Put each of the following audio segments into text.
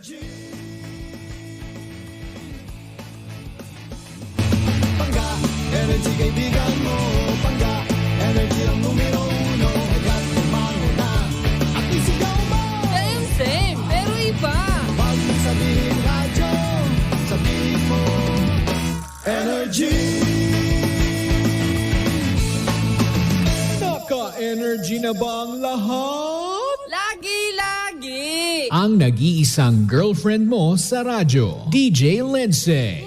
Pangga, energy kaibigan mo. Pangga, energy ang numero uno. Agad tumango na at isigaw mo. Same, pero iba. Pag sabihin radyo, sabihin mo energy. Naka-energy na ba ang lahat? Lagi-lagi. Ang nag-iisang girlfriend mo sa radyo, DJ Lindsay.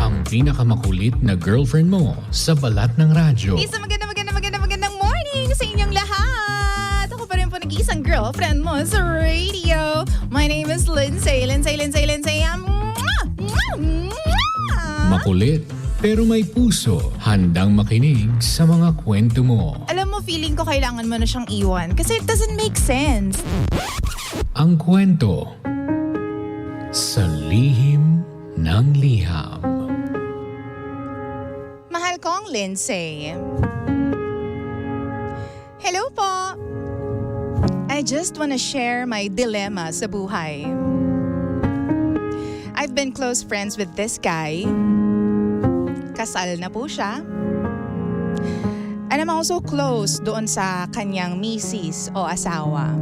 Ang pinakamakulit na girlfriend mo sa balat ng radyo. Isang magandang morning sa inyong lahat. Ako pa rin po nag-iisang girlfriend mo sa radio. My name is Lindsay. Makulit, pero may puso. Handang makinig sa mga kwento mo. Alam mo, feeling ko kailangan mo na siyang iwan kasi it doesn't make sense. Ang kwento sa lihim ng liham. Mahal kong Lindsay. Hello po. I just wanna share my dilemma sa buhay. I've been close friends with this guy. Kasal na po siya. And I'm also close doon sa kanyang misis o asawa.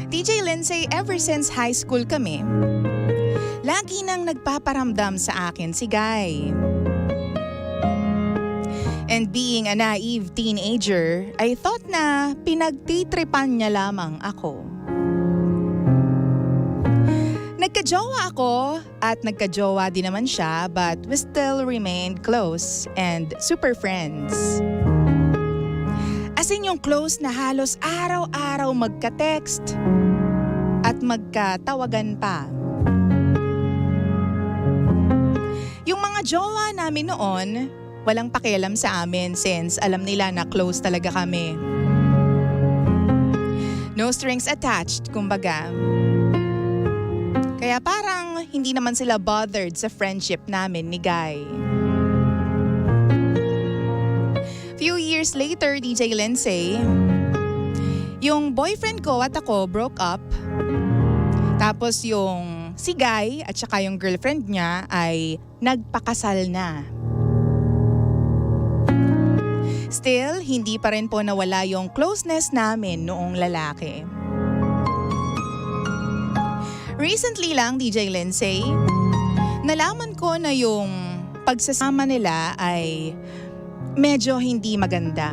DJ Lindsay, ever since high school kami, lagi nang nagpaparamdam sa akin si Guy. And being a naive teenager, I thought na pinagtitripan niya lamang ako. Nagka-jowa ako at nagka-jowa din naman siya, but we still remained close and super friends. As in yung close na halos araw-araw magka-text at magkatawagan pa. Yung mga jowa namin noon, walang pakialam sa amin since alam nila na close talaga kami. No strings attached, kumbaga. Kaya parang hindi naman sila bothered sa friendship namin ni Guy. Few years later, DJ Lindsay, yung boyfriend ko at ako broke up. Tapos yung si Guy at saka yung girlfriend niya ay nagpakasal na. Still, hindi pa rin po nawala yung closeness namin noong lalaki. Recently lang, DJ Lindsay, nalaman ko na yung pagsasama nila ay medyo hindi maganda.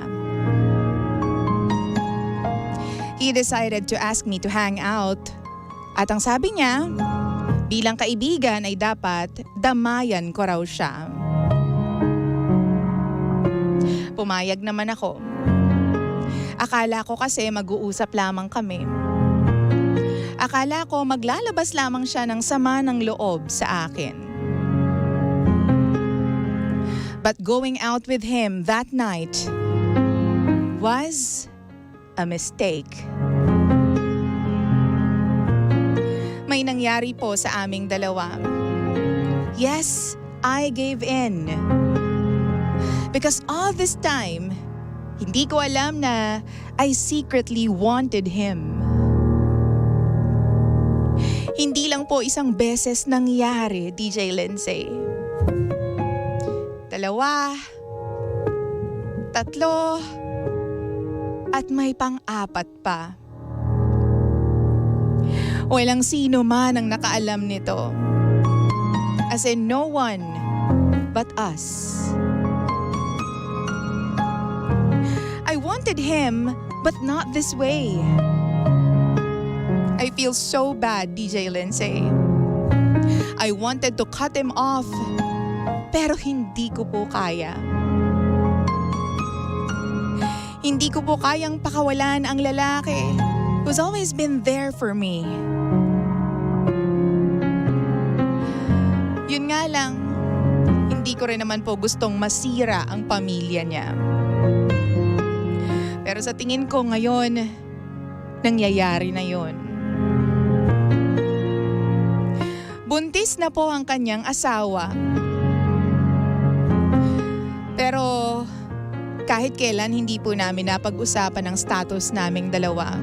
He decided to ask me to hang out. At ang sabi niya, bilang kaibigan ay dapat damayan ko raw siya. Pumayag naman ako. Akala ko kasi mag-uusap lamang kami. Akala ko maglalabas lamang siya ng sama ng loob sa akin. But going out with him that night was a mistake. May nangyari po sa aming dalawa. Yes, I gave in. Because all this time, hindi ko alam na I secretly wanted him. Hindi lang po isang beses nangyari, DJ Lindsay. 2, 3, at may pang-4 pa. Walang sino man ang nakaalam nito. As in no one but us. I wanted him, but not this way. I feel so bad, DJ Lindsay. I wanted to cut him off, pero hindi ko po kaya. Hindi ko po kayang pakawalan ang lalaki who's always been there for me. Yun nga lang, hindi ko rin naman po gustong masira ang pamilya niya. Pero sa tingin ko ngayon, nangyayari na yun. Buntis na po ang kanyang asawa. Pero kahit kailan hindi po namin napag-usapan ang status naming dalawa.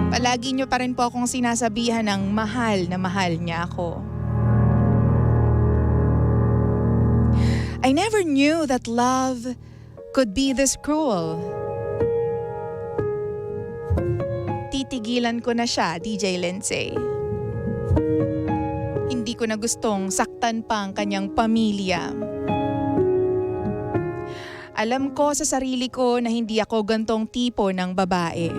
Palagi niyo pa rin po akong sinasabihan ng mahal na mahal niya ako. I never knew that love could be this cruel. Titigilan ko na siya, DJ Lindsay. Hindi ko na gustong saktan pa ang kanyang pamilya. Alam ko sa sarili ko na hindi ako gantong tipo ng babae.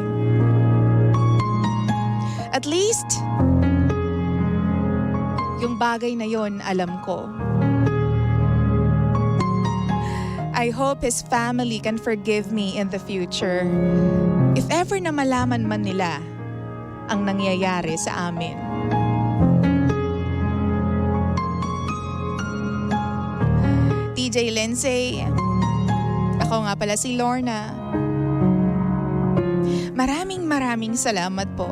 At least, yung bagay na yon alam ko. I hope his family can forgive me in the future. If ever na malaman man nila ang nangyayari sa amin. DJ Lindsay, ako nga pala si Lorna. Maraming salamat po.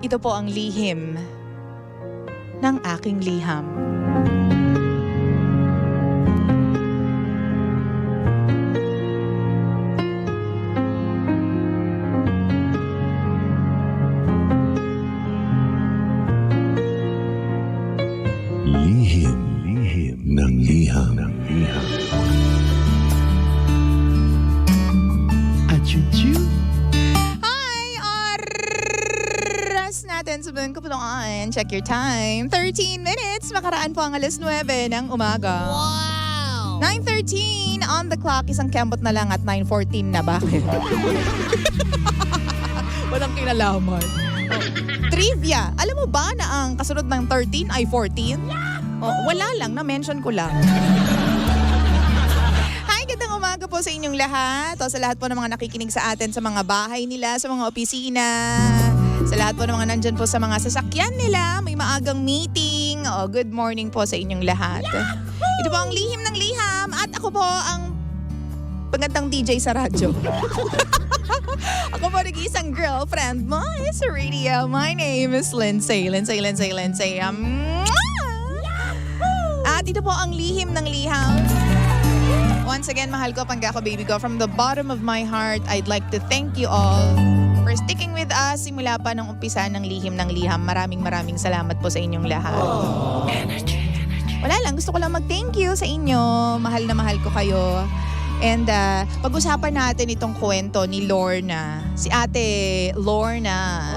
Ito po ang lihim ng aking liham. Lihim ng liham. Achuchu. Hi! Oras natin sa Bangkapuloan. Check your time. 13 minutes. Makaraan po ang 9:09 ng umaga. Wow! 9:13 on the clock. Isang kembot na lang at 9:14 na. Bakit? Walang kinalaman. Trivia. Alam mo ba na ang kasunod ng 13 ay 14? Wala lang. Na-mention ko lang. Hi, gandang umaga po sa inyong lahat. O sa lahat po ng mga nakikinig sa atin sa mga bahay nila, sa mga opisina, sa lahat po ng mga nandyan po sa mga sasakyan nila, may maagang meeting. Good morning po sa inyong lahat. Ito po ang lihim ng liham at ako po ang pagandang DJ sa radyo. Ako po nag-iisang girlfriend mo sa radio. My name is Lindsay. At ito po ang lihim ng liham. Once again, mahal ko, pangga ko, baby ko. From the bottom of my heart, I'd like to thank you all for sticking with us simula pa ng umpisa ng lihim ng liham. Maraming salamat po sa inyong lahat. Wala lang, gusto ko lang mag-thank you sa inyo. Mahal na mahal ko kayo. And pag-usapan natin itong kwento ni Lorna. Si Ate Lorna.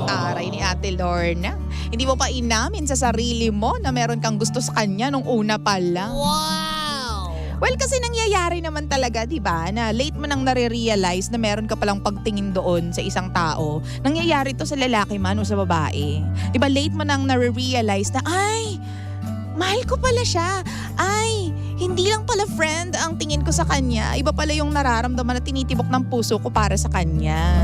Aray ni Ate Lorna. Hindi mo pa inamin sa sarili mo na meron kang gusto sa kanya nung una pa lang. Wow! Well, kasi nangyayari naman talaga, di ba? Na late mo nang nare-realize na meron ka palang pagtingin doon sa isang tao. Nangyayari to sa lalaki man o sa babae. Di ba, late mo nang nare-realize na, ay, mahal ko pala siya. Ay, hindi lang pala friend ang tingin ko sa kanya. Iba pala yung nararamdaman na tinitibok ng puso ko para sa kanya.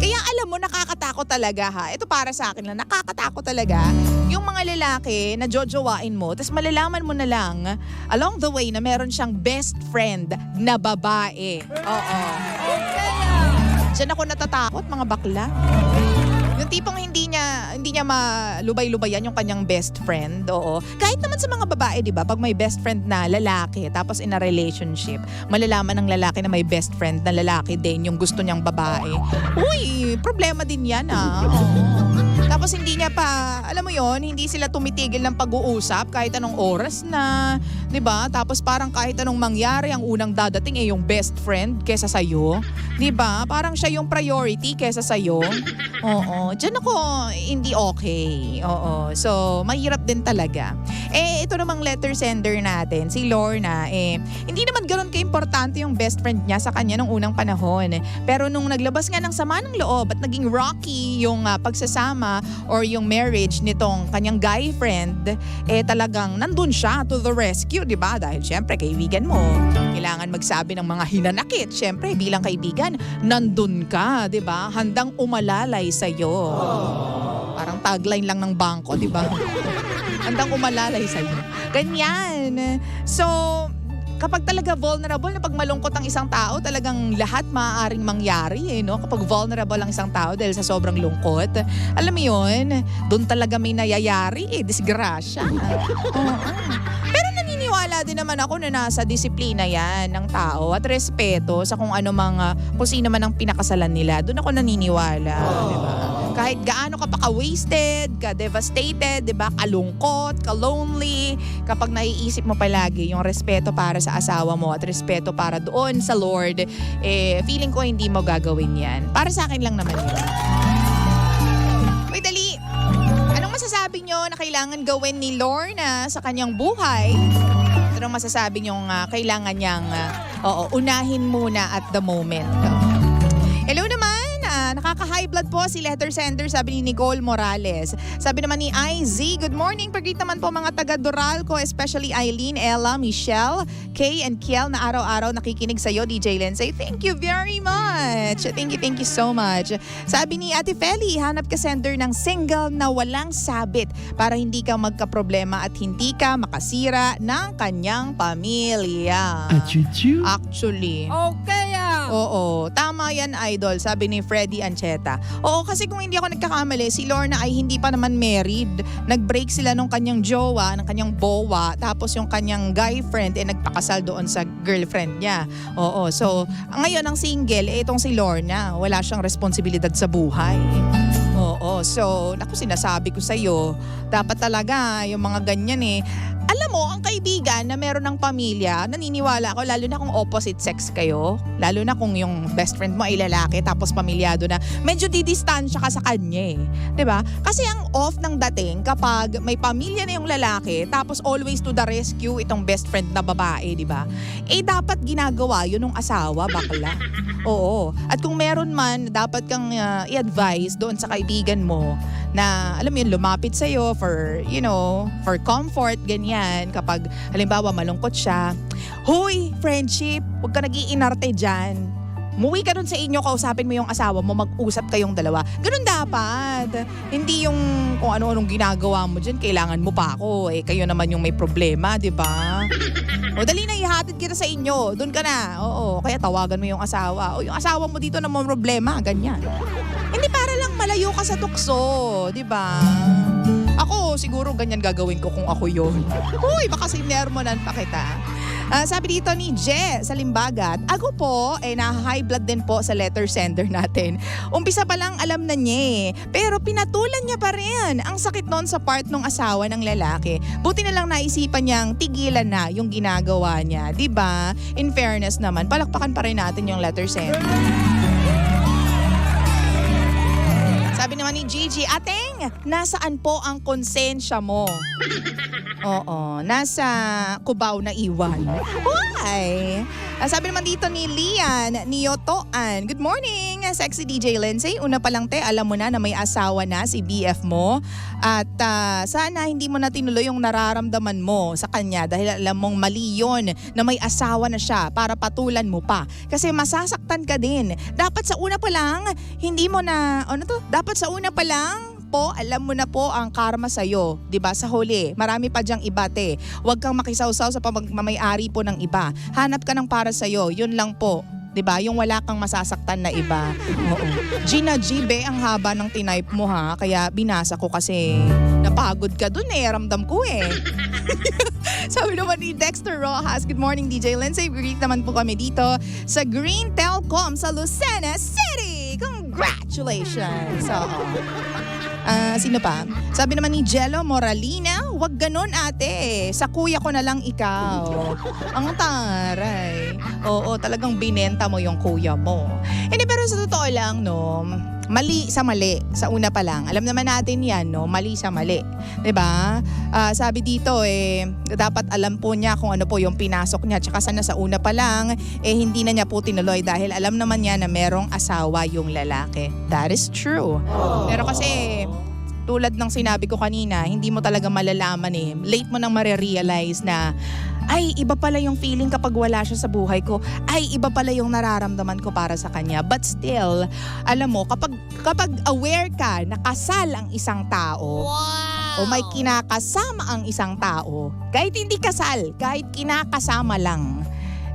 Kaya alam mo, nakakatakot talaga ha. Ito para sa akin lang, nakakatakot talaga. Yung mga lalaki na jojowain mo, tapos malalaman mo na lang along the way na meron siyang best friend na babae. Oo. Diyan ako natatakot, mga bakla. Yung tipong hindi niya malubay-lubayan yung kanyang best friend, oo. Kahit naman sa mga babae, di ba? Pag may best friend na lalaki, tapos in a relationship, malalaman ng lalaki na may best friend na lalaki din yung gusto niyang babae. Uy, problema din yan ah. Oo. Tapos hindi niya pa, alam mo yon, hindi sila tumitigil ng pag-uusap kahit anong oras na, di ba? Tapos parang kahit anong mangyari, ang unang dadating ay yung best friend kesa sa'yo. Di ba? Parang siya yung priority kesa sa'yo. Oo. Diyan ako hindi okay. Oo. So, mahirap din talaga. Ito namang letter sender natin, si Lorna, hindi naman ganoon ka-importante yung best friend niya sa kanya nung unang panahon. Pero nung naglabas nga ng sama ng loob at naging rocky yung pagsasama or yung marriage nitong kanyang guy friend, talagang nandun siya to the rescue, di ba? Dahil syempre, kaibigan mo, kailangan magsabi ng mga hinanakit. Syempre, bilang kaibigan, nandun ka, di ba? Handang umalalay sa'yo. Parang tagline lang ng bangko, di ba? Handang umalalay sa'yo. Ganyan. So, kapag talaga vulnerable, na pag malungkot ang isang tao, talagang lahat maaaring mangyari, no? Kapag vulnerable ang isang tao dahil sa sobrang lungkot, alam mo yun, doon talaga may nayayari, disgrasya. Oo. Pero naniniwala din naman ako na nasa disiplina yan ng tao at respeto sa kung ano kung sino man ang pinakasalan nila. Doon ako naniniwala, di ba? Kahit gaano ka pa ka-wasted, ka-devastated, di ba? Kalungkot, ka-lonely, kapag naiisip mo palagi yung respeto para sa asawa mo at respeto para doon sa Lord, feeling ko hindi mo gagawin yan. Para sa akin lang naman yun. Uy, dali! Anong masasabi nyo na kailangan gawin ni Lorna sa kanyang buhay? Anong masasabi nyo kailangan niyang unahin muna at the moment? Hello naman! Nakaka-high blood po si letter sender, sabi ni Nicole Morales. Sabi naman ni IZ, good morning. Pag-greet naman po mga taga-Doralco, especially Eileen, Ella, Michelle, Kay, and Kiel na araw-araw nakikinig sa'yo, DJ Lindsay. Thank you very much. Thank you so much. Sabi ni Ate Feli, hanap ka sender ng single na walang sabit para hindi ka magka-problema at hindi ka makasira ng kanyang pamilya. Actually. Okay Oo, tama yan, idol, sabi ni Freddy Ancheta. Oo, kasi kung hindi ako nagkakamali, si Lorna ay hindi pa naman married. Nag-break sila nung kanyang jowa, ng kanyang bowa, tapos yung kanyang guy friend nagpakasal doon sa girlfriend niya. Oo, so ngayon ang single, itong si Lorna, wala siyang responsibilidad sa buhay. Oo, so naku, sinasabi ko sa'yo, dapat talaga yung mga ganyan alam mo, ang kaibigan na meron ng pamilya, naniniwala ako, lalo na kung opposite sex kayo, lalo na kung yung best friend mo ay lalaki tapos pamilyado na, medyo didistansya ka sa kanya 'di ba? Kasi ang off ng dating kapag may pamilya na yung lalaki tapos always to the rescue itong best friend na babae, 'di ba? Dapat ginagawa yun ng asawa, bakla. Oo. At kung meron man, dapat kang i-advise doon sa kaibigan mo na, alam mo yun, lumapit sa'yo for comfort, ganyan. Kapag, halimbawa, malungkot siya, hoy, friendship, huwag ka nag-iinarte dyan. Muwi ka dun sa inyo, kausapin mo yung asawa mo, mag-usap kayong dalawa. Ganun dapat. Hindi yung kung ano-anong ginagawa mo dyan, kailangan mo pa ako. Kayo naman yung may problema, di ba? O dali na, ihatid kita sa inyo. Doon ka na. Oo, kaya tawagan mo yung asawa. O yung asawa mo dito na may problema, ganyan. Hindi para lang malayo ka sa tukso, di ba? Ako, siguro ganyan gagawin ko kung ako yun. Uy, baka sinermonan pa kita. Sabi dito ni Je sa Limbagat, ako po, na-high blood din po sa letter sender natin. Umpisa pa lang alam na niya pero pinatulan niya pa rin. Ang sakit noon sa part ng asawa ng lalaki. Buti na lang naisipan niyang tigilan na yung ginagawa niya. Diba? In fairness naman, palakpakan pa rin natin yung letter sender. Sabi naman ni Gigi, Ateng, nasaan po ang konsensya mo? Oo, nasa Cubao na iwan. Why? Sabi naman dito ni Lian, ni Yotoan, good morning, sexy DJ Lindsay. Una pa lang alam mo na may asawa na si BF mo. At sana hindi mo na tinuloy yung nararamdaman mo sa kanya dahil alam mong mali yun na may asawa na siya para patulan mo pa. Kasi masasaktan ka din. Dapat sa una pa lang, dapat sa una pa lang, alam mo na po ang karma sa'yo. 'Di ba? Sa huli, marami pa diyang ibate. Huwag kang makisawsaw sa pamamamayari po ng iba. Hanap ka ng para sa'yo. Yun lang po. 'Di ba? Yung wala kang masasaktan na iba. Oo. Gina Gibe, ang haba ng tinype mo ha. Kaya binasa ko kasi napagod ka dun ramdam ko Sabi naman ni Dexter Rojas, good morning DJ Lindsay. Greet naman po kami dito sa Green Telcom sa Lucena City. Congratulations! Sino pa? Sabi naman ni Jello Moralina, wag ganun ate. Sa kuya ko na lang ikaw. Ang taray. Oo, talagang binenta mo yung kuya mo. Pero sa totoo lang, mali sa mali. Sa una pa lang. Alam naman natin yan, mali sa mali. 'Di ba? Sabi dito, dapat alam po niya kung ano po yung pinasok niya. Tsaka sana sa una pa lang, hindi na niya po tinuloy dahil alam naman niya na merong asawa yung lalaki. That is true. Pero kasi, tulad ng sinabi ko kanina, hindi mo talaga malalaman late mo nang marirealize na, ay, iba pala yung feeling kapag wala siya sa buhay ko. Ay, iba pala yung nararamdaman ko para sa kanya. But still, alam mo, kapag aware ka na kasal ang isang tao, o may kinakasama ang isang tao, kahit hindi kasal, kahit kinakasama lang,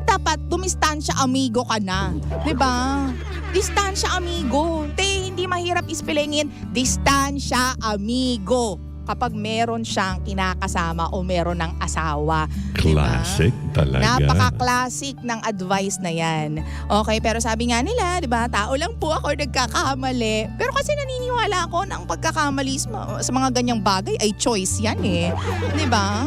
dapat dumistansya amigo ka na. 'Di ba? Distansya amigo. Hindi mahirap ispelingin. Distansya amigo. kapag meron siyang kinakasama o meron ng asawa. Diba? Classic talaga. Napaka-classic ng advice na yan. Okay, pero sabi nga nila, di ba, tao lang po ako nagkakamali. Pero kasi naniniwala ako ng pagkakamali sa mga ganyang bagay ay choice yan eh. Di ba?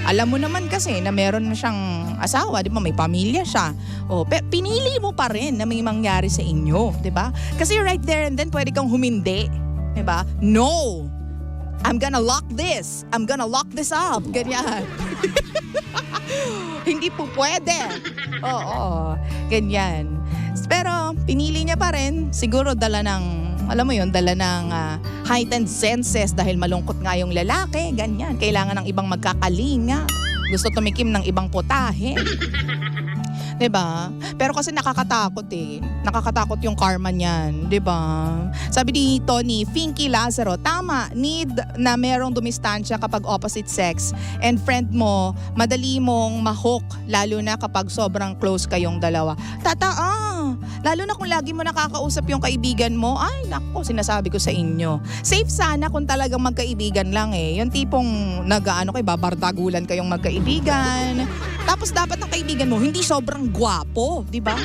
Alam mo naman kasi na meron na siyang asawa, di ba, may pamilya siya. O, pinili mo pa rin na may mangyari sa inyo, di ba? Kasi right there and then pwede kang humindi. Di ba? No! I'm gonna lock this. I'm gonna lock this up. Ganyan. Hindi po pwede. Oo, ganyan. Pero pinili niya pa rin. Siguro dala ng, alam mo yun, dala ng heightened senses dahil malungkot nga yung lalaki. Ganyan. Kailangan ng ibang magkakalinga. Gusto tumikim ng ibang putahe. 'Di ba? Pero kasi nakakatakot eh. Nakakatakot yung karma niyan, 'di ba? Sabi dito ni Finky Lazaro, tama, need na merong dumistansya kapag opposite sex and friend mo, madali mong ma-hook lalo na kapag sobrang close kayong dalawa. Lalo na kung lagi mo nakakausap yung kaibigan mo, ay nako, sinasabi ko sa inyo. Safe sana kung talagang magkaibigan lang eh. Yung tipong babardagulan kayong magkaibigan. Tapos dapat ng kaibigan mo hindi sobrang gwapo, di ba?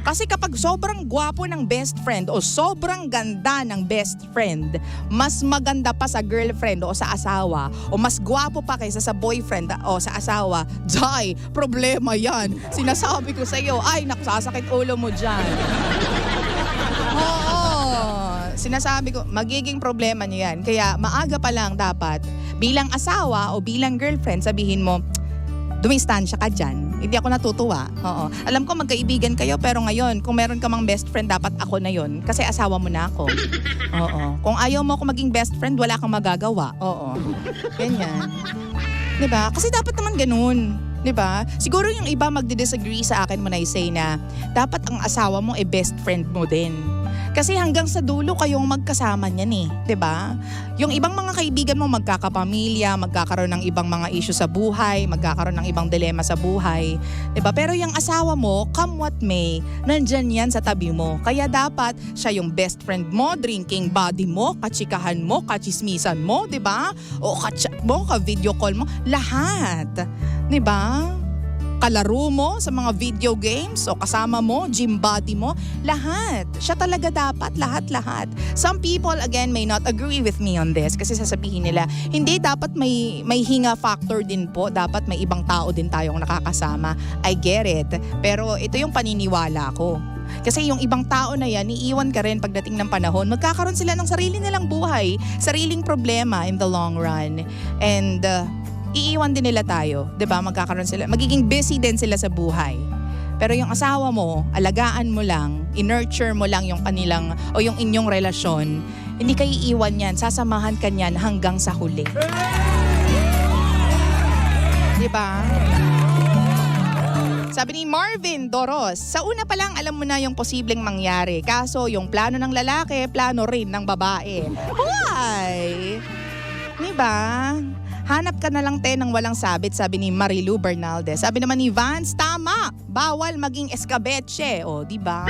Kasi kapag sobrang gwapo ng best friend o sobrang ganda ng best friend, mas maganda pa sa girlfriend o sa asawa o mas gwapo pa kaysa sa boyfriend o sa asawa, jay, problema yan. Sinasabi ko sa iyo, ay naksasakit ulo mo dyan. Oo, sinasabi ko, magiging problema niya yan. Kaya maaga pa lang dapat, bilang asawa o bilang girlfriend, sabihin mo, dumistansya ka dyan. Hindi ako natutuwa. Oo. Alam ko magkaibigan kayo pero ngayon kung meron ka mang best friend dapat ako na yon kasi asawa mo na ako. Oo. Kung ayaw mo ako maging best friend wala kang magagawa. Oo. Ganyan. 'Di ba? Kasi dapat naman ganun. 'Di ba? Siguro yung iba magdi-disagree sa akin when I say na dapat ang asawa mo ay best friend mo din. Kasi hanggang sa dulo kayong magkasama niyan eh, 'di ba? Yung ibang mga kaibigan mo magkakapamilya, magkakaroon ng ibang mga issue sa buhay, magkakaroon ng ibang dilema sa buhay, 'di ba? Pero yung asawa mo, come what may, nandyan yan sa tabi mo. Kaya dapat siya yung best friend mo, drinking buddy mo, katsikahan mo, kachismisan mo, 'di ba? O ka-chat mo, ka-video call mo, lahat. 'Di ba? Kalaro mo sa mga video games o kasama mo, gym buddy mo, lahat. Siya talaga dapat, lahat-lahat. Some people, again, may not agree with me on this kasi sasabihin nila, hindi, dapat may hinga factor din po. Dapat may ibang tao din tayong nakakasama. I get it. Pero ito yung paniniwala ko. Kasi yung ibang tao na yan, iiwan ka rin pagdating ng panahon. Magkakaroon sila ng sarili nilang buhay, sariling problema in the long run. And iiwan din nila tayo, 'di ba? Magkakaroon sila, magiging busy din sila sa buhay. Pero yung asawa mo, alagaan mo lang, i-nurture mo lang yung kanilang o yung inyong relasyon. Hindi kayo iiwan yan, sasamahan ka niyan hanggang sa huli. 'Di ba? Sabi ni Marvin Doros, sa una pa lang alam mo na yung posibleng mangyari. Kaso yung plano ng lalaki, plano rin ng babae. Why? 'Di ba? Hanap ka na lang ng walang sabit, sabi ni Marilu Bernaldez. Sabi naman ni Vance, tama, bawal maging escabeche. O, di ba?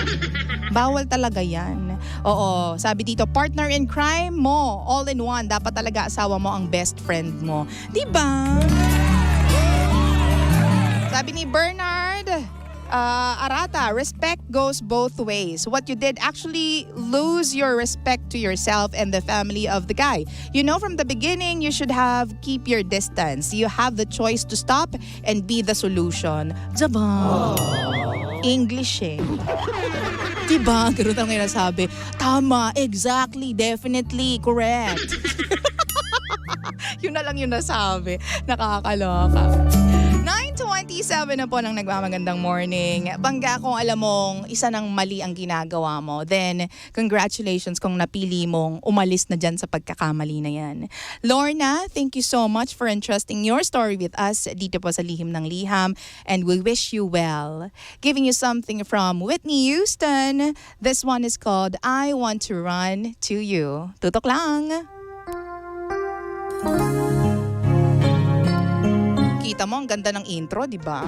Bawal talaga yan. Oo, sabi dito, partner in crime mo, all in one. Dapat talaga asawa mo ang best friend mo. Di ba? Sabi ni Bernard Arata, respect goes both ways. What you did actually lose your respect to yourself and the family of the guy. You know from the beginning you should have keep your distance. You have the choice to stop and be the solution. Diba? English eh. Diba? Ganun ang nasabi. Tama, exactly, definitely, correct. Yun na lang yung nasabi. Nakakaloka. 9:27 na po ng nagmamagandang morning. Bangga kung alam mong isa ng mali ang ginagawa mo, then congratulations kung napili mong umalis na dyan sa pagkakamali na yan. Lorna, thank you so much for entrusting your story with us dito po sa Lihim ng Liham, and we wish you well. Giving you something from Whitney Houston. This one is called I Want to Run to You. Tutok lang! Kita mo, ang ganda ng intro, di ba?